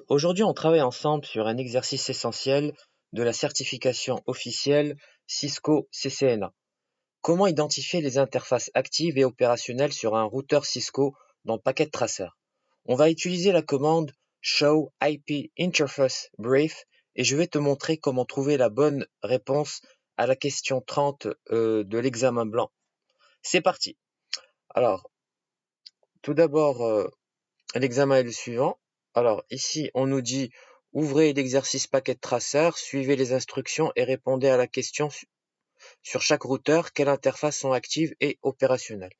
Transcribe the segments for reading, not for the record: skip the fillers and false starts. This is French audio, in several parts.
Aujourd'hui, on travaille ensemble sur un exercice essentiel de la certification officielle Cisco CCNA. Comment identifier les interfaces actives et opérationnelles sur un routeur Cisco dans Packet Tracer? On va utiliser la commande Show IP Interface Brief et je vais te montrer comment trouver la bonne réponse à la question 30 de l'examen blanc. C'est parti. Alors, tout d'abord, l'examen est le suivant. Alors ici, on nous dit ouvrez l'exercice Packet Tracer, suivez les instructions et répondez à la question sur chaque routeur, quelles interfaces sont actives et opérationnelles.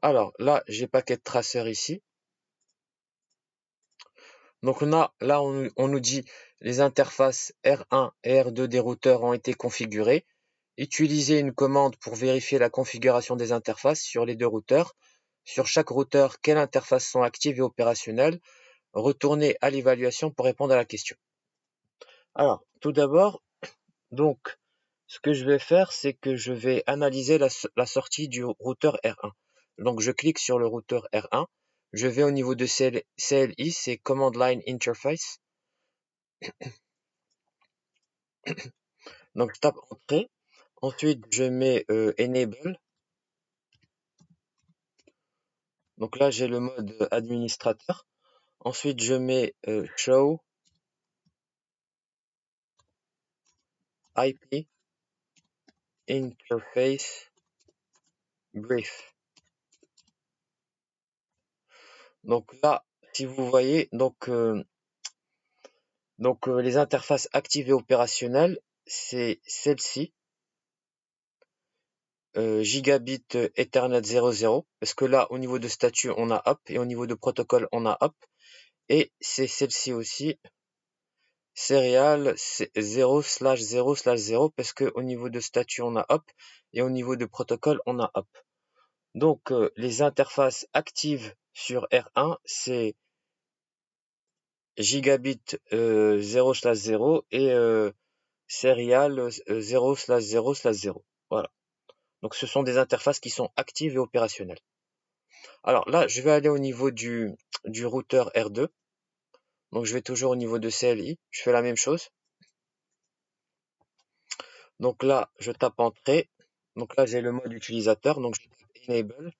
Alors là, j'ai Packet Tracer ici. Donc on nous dit les interfaces R1 et R2 des routeurs ont été configurées. Utilisez une commande pour vérifier la configuration des interfaces sur les deux routeurs. Sur chaque routeur, quelles interfaces sont actives et opérationnelles. Retournez à l'évaluation pour répondre à la question. Alors, tout d'abord, donc, ce que je vais faire, c'est que je vais analyser la sortie du routeur R1. Donc, je clique sur le routeur R1. Je vais au niveau de CLI, c'est Command Line Interface. Donc, je tape Entrée. Ensuite, je mets Enable. Donc là, j'ai le mode administrateur. Ensuite, je mets Show IP Interface Brief. Donc là, si vous voyez, les interfaces actives et opérationnelles, c'est celle-ci, Gigabit Ethernet 00, parce que là, au niveau de statut, on a up, et au niveau de protocole, on a up, et c'est celle-ci aussi, Serial 0/0/0, parce que au niveau de statut, on a up, et au niveau de protocole, on a up. Donc, les interfaces actives sur R1, c'est Gigabit 0/0 et Serial 0/0/0. Voilà. Donc, ce sont des interfaces qui sont actives et opérationnelles. Alors là, je vais aller au niveau du routeur R2. Donc, je vais toujours au niveau de CLI. Je fais la même chose. Donc là, je tape Entrée. Donc là, j'ai le mode utilisateur. Donc, je tape Enable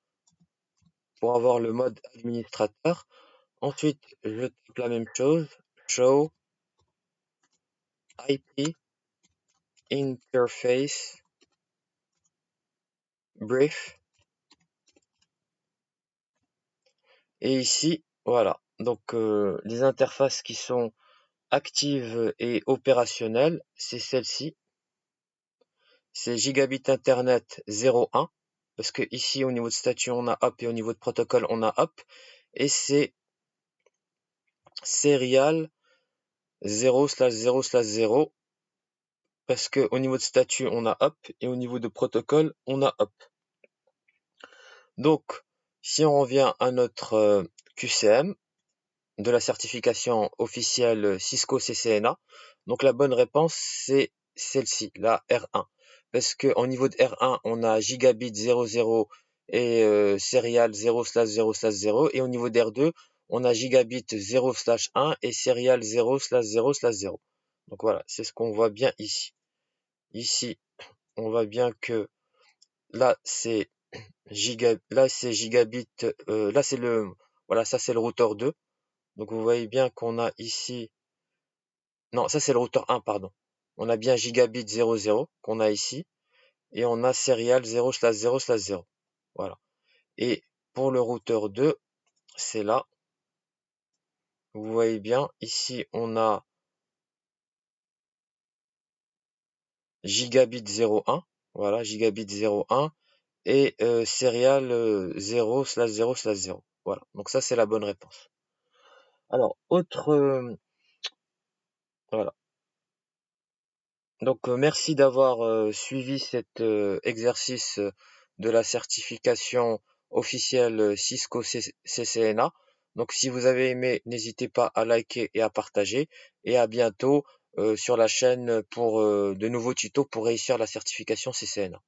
pour avoir le mode administrateur. Ensuite, je tape la même chose. Show IP Interface Brief. Et ici, voilà. Donc, les interfaces qui sont actives et opérationnelles, c'est celle-ci. C'est Gigabit Internet 01. Parce que ici, au niveau de statut, on a up et au niveau de protocole, on a up. Et c'est Serial 0/0/0. Parce que au niveau de statut, on a up et au niveau de protocole, on a up. Donc, si on revient à notre QCM de la certification officielle Cisco CCNA, donc la bonne réponse c'est celle-ci, la R1. Parce que au niveau de R1, on a Gigabit 00 et Serial 0/0/0, et au niveau d'R2, on a Gigabit 0/1 et Serial 0/0/0. Donc voilà, c'est ce qu'on voit bien ici. Ici, on voit bien que là c'est Gigabit, là c'est voilà, ça c'est le routeur 2. Donc vous voyez bien qu'on a ici, non, ça c'est le routeur 1, pardon. On a bien Gigabit 00 qu'on a ici, et on a Serial 0/0/0. Voilà. Et pour le routeur 2, c'est là. Vous voyez bien, ici on a Gigabit 01. Voilà, Gigabit 01 et Serial 0/0/0. Voilà. Donc ça c'est la bonne réponse. Alors, voilà. Donc, merci d'avoir suivi cet exercice de la certification officielle Cisco CCNA. Donc, si vous avez aimé, n'hésitez pas à liker et à partager. Et à bientôt sur la chaîne pour de nouveaux tutos pour réussir la certification CCNA.